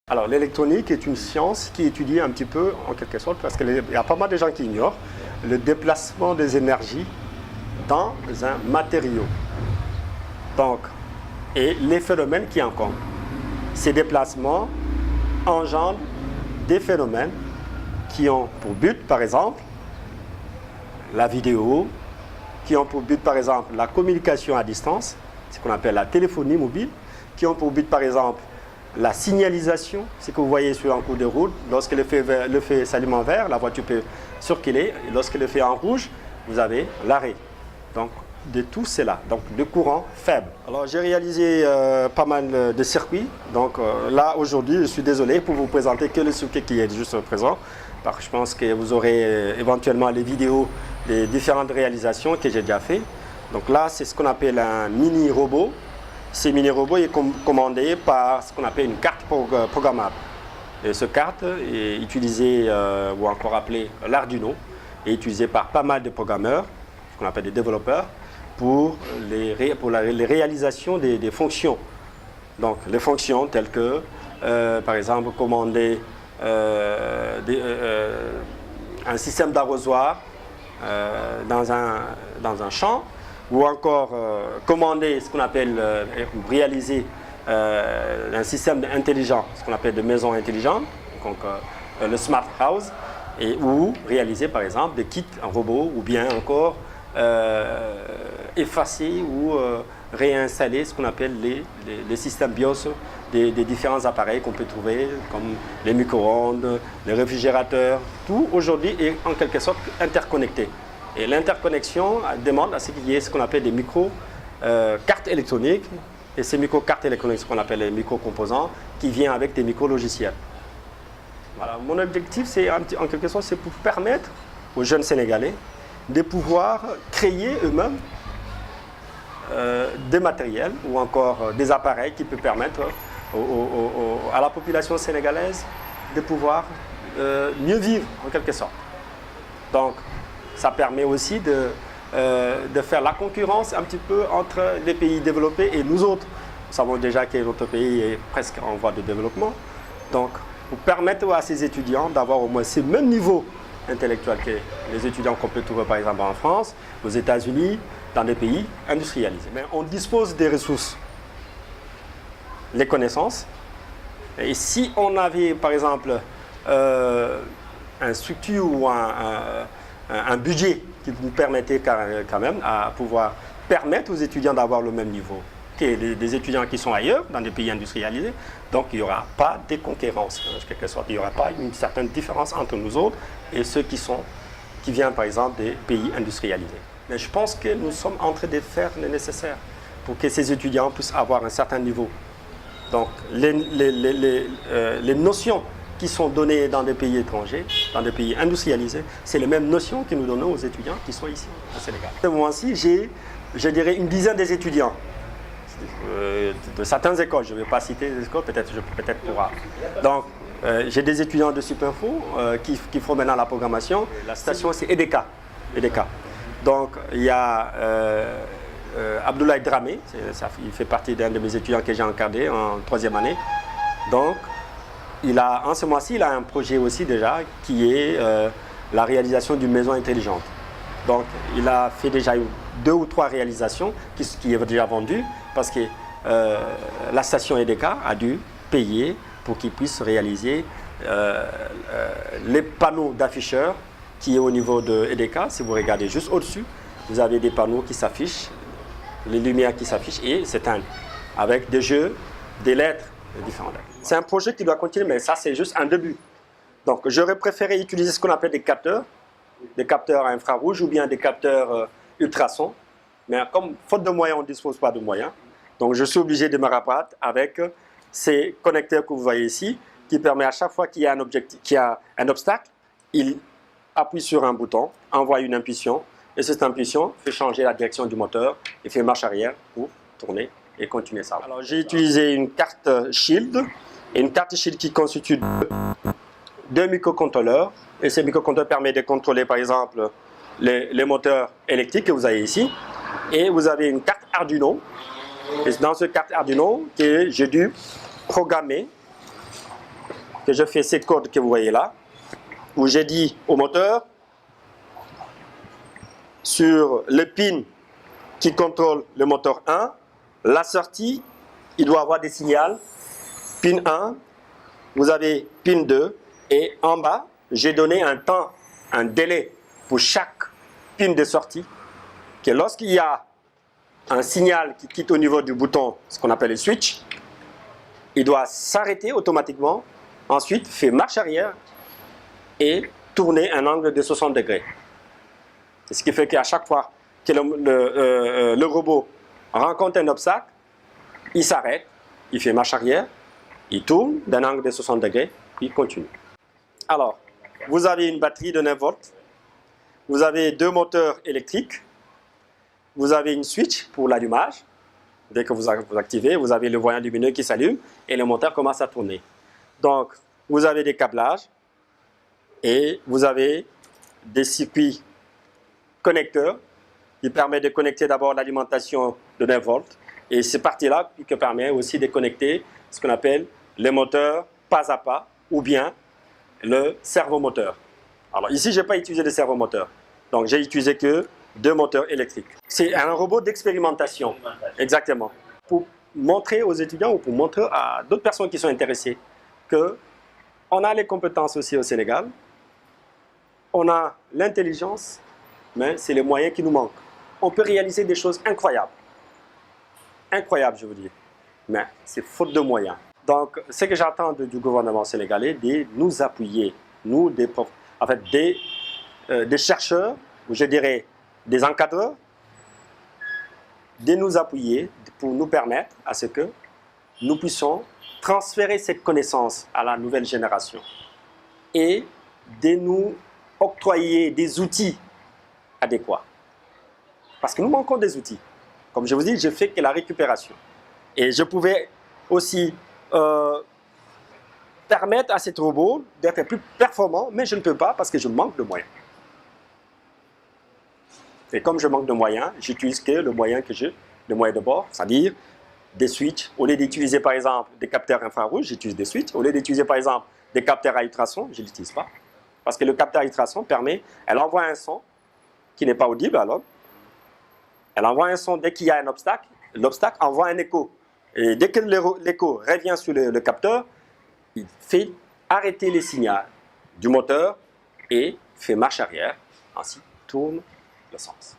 Alors l'électronique est une science qui étudie un petit peu, en quelque sorte, parce qu'il y a pas mal de gens qui ignorent le déplacement des énergies dans un matériau. Donc, et les phénomènes qui encombrent. Ces déplacements engendrent des phénomènes qui ont pour but, par exemple, la vidéo, qui ont pour but, par exemple, la communication à distance, ce qu'on appelle la téléphonie mobile, qui ont pour but, par exemple, la signalisation, ce que vous voyez sur un cours de route, lorsque le feu s'allume en vert, la voiture peut circuler, et lorsque le feu est en rouge, vous avez l'arrêt. Donc, de tout cela, donc de courant faible. Alors, j'ai réalisé pas mal de circuits. Donc là, aujourd'hui, je suis désolé pour vous présenter que le circuit qui est juste présent, parce que je pense que vous aurez éventuellement les vidéos des différentes réalisations que j'ai déjà fait. Donc là, c'est ce qu'on appelle un mini-robot. Ce mini-robot est commandé par ce qu'on appelle une carte programmable. Et cette carte est utilisée, ou encore appelée l'Arduino, est utilisée par pas mal de programmeurs, ce qu'on appelle des développeurs, pour les réalisations des fonctions. Donc les fonctions telles que, par exemple, commander un système d'arrosoir dans un champ, ou encore commander ce qu'on appelle, réaliser un système intelligent, ce qu'on appelle de maison intelligente, donc le smart house, ou réaliser par exemple des kits en robot, ou bien encore effacer ou réinstaller ce qu'on appelle les systèmes BIOS des différents appareils qu'on peut trouver, comme les micro-ondes, les réfrigérateurs. Tout aujourd'hui est en quelque sorte interconnecté. Et l'interconnexion demande à ce qu'il y ait ce qu'on appelle des micro-cartes électroniques. Et ces micro-cartes électroniques, ce qu'on appelle les micro-composants, qui viennent avec des micro-logiciels. Voilà. Mon objectif, c'est en quelque sorte, c'est pour permettre aux jeunes Sénégalais de pouvoir créer eux-mêmes des matériels ou encore des appareils qui peuvent permettre à la population sénégalaise de pouvoir mieux vivre en quelque sorte. Donc, ça permet aussi de faire la concurrence un petit peu entre les pays développés et nous autres. Nous savons déjà que notre pays est presque en voie de développement. Donc, pour permettre à ces étudiants d'avoir au moins ce même niveau intellectuel que les étudiants qu'on peut trouver par exemple en France, aux États-Unis, dans des pays industrialisés. Mais on dispose des ressources, les connaissances. Et si on avait par exemple une structure ou un budget qui nous permettait quand même à pouvoir permettre aux étudiants d'avoir le même niveau que des étudiants qui sont ailleurs, dans des pays industrialisés. Donc il n'y aura pas de concurrence, en quelque sorte. Il n'y aura pas une certaine différence entre nous autres et ceux qui viennent par exemple des pays industrialisés. Mais je pense que nous sommes en train de faire le nécessaire pour que ces étudiants puissent avoir un certain niveau. Donc les notions qui sont données dans des pays étrangers, dans des pays industrialisés, c'est les mêmes notions que nous donnons aux étudiants qui sont ici au Sénégal. À ce moment-ci, j'ai, je dirais, une dizaine d'étudiants de certaines écoles. Je ne vais pas citer les écoles, peut-être pourra. Donc, j'ai des étudiants de Supinfo qui font maintenant la programmation. La station, c'est EDECA. Donc, il y a Abdoulaye Dramé, il fait partie d'un de mes étudiants que j'ai encadré en 3e année. Donc, en ce mois-ci, il a un projet aussi déjà qui est la réalisation d'une maison intelligente. Donc, il a fait déjà 2 ou 3 réalisations qui est déjà vendues parce que la station EDECA a dû payer pour qu'il puisse réaliser les panneaux d'afficheurs qui est au niveau de EDECA. Si vous regardez juste au-dessus, vous avez des panneaux qui s'affichent, les lumières qui s'affichent et s'éteignent avec des jeux, des lettres, différentes lettres. C'est un projet qui doit continuer, mais ça c'est juste un début. Donc j'aurais préféré utiliser ce qu'on appelle des capteurs à infrarouge ou bien des capteurs ultrasons. Mais comme faute de moyens, on ne dispose pas de moyens. Donc je suis obligé de me rabattre avec ces connecteurs que vous voyez ici, qui permet à chaque fois qu'il y a un obstacle, il appuie sur un bouton, envoie une impulsion, et cette impulsion fait changer la direction du moteur et fait marche arrière pour tourner et continuer ça. Alors j'ai utilisé une carte Shield, et une carte Shield qui constitue deux microcontrôleurs, et ces microcontrôleurs permettent de contrôler par exemple les moteurs électriques que vous avez ici, et vous avez une carte Arduino, et dans cette carte Arduino que j'ai dû programmer que je fais ces codes que vous voyez là, où j'ai dit au moteur, sur le pin qui contrôle le moteur 1, la sortie, il doit avoir des signaux. Pin 1, vous avez pin 2, et en bas, j'ai donné un temps, un délai pour chaque pin de sortie, que lorsqu'il y a un signal qui quitte au niveau du bouton, ce qu'on appelle le switch, il doit s'arrêter automatiquement, ensuite faire marche arrière et tourner un angle de 60 degrés. Ce qui fait qu'à chaque fois que le robot rencontre un obstacle, il s'arrête, il fait marche arrière, il tourne d'un angle de 60 degrés, puis il continue. Alors, vous avez une batterie de 9 volts, vous avez 2 moteurs électriques, vous avez une switch pour l'allumage. Dès que vous activez, vous avez le voyant lumineux qui s'allume et le moteur commence à tourner. Donc, vous avez des câblages et vous avez des circuits connecteurs qui permettent de connecter d'abord l'alimentation de 9 volts. Et cette partie-là qui permet aussi de connecter ce qu'on appelle le moteur pas à pas ou bien le servomoteur. Alors ici, je n'ai pas utilisé de servomoteur. Donc, j'ai utilisé que 2 moteurs électriques. C'est un robot d'expérimentation. Exactement. Pour montrer aux étudiants ou pour montrer à d'autres personnes qui sont intéressées qu'on a les compétences aussi au Sénégal, on a l'intelligence, mais c'est les moyens qui nous manquent. On peut réaliser des choses incroyables. Incroyables, je vous dis. Mais c'est faute de moyens. Donc, ce que j'attends du gouvernement sénégalais, de nous appuyer, nous, des chercheurs, ou je dirais des encadreurs, de nous appuyer pour nous permettre à ce que nous puissions transférer cette connaissance à la nouvelle génération et de nous octroyer des outils adéquats. Parce que nous manquons des outils. Comme je vous dis, je fais que la récupération. Et je pouvais aussi permettre à cet robot d'être plus performant, mais je ne peux pas parce que je manque de moyens. Et comme je manque de moyens, j'utilise que le moyen que j'ai, le moyen de bord, c'est-à-dire des switches. Au lieu d'utiliser par exemple des capteurs infrarouges, j'utilise des switches. Au lieu d'utiliser par exemple des capteurs à ultrasons, je ne l'utilise pas. Parce que le capteur à ultrasons permet, elle envoie un son qui n'est pas audible à l'homme. Elle envoie un son dès qu'il y a un obstacle, l'obstacle envoie un écho. Et dès que l'écho revient sur le capteur, il fait arrêter les signaux du moteur et fait marche arrière, ainsi tourne le sens.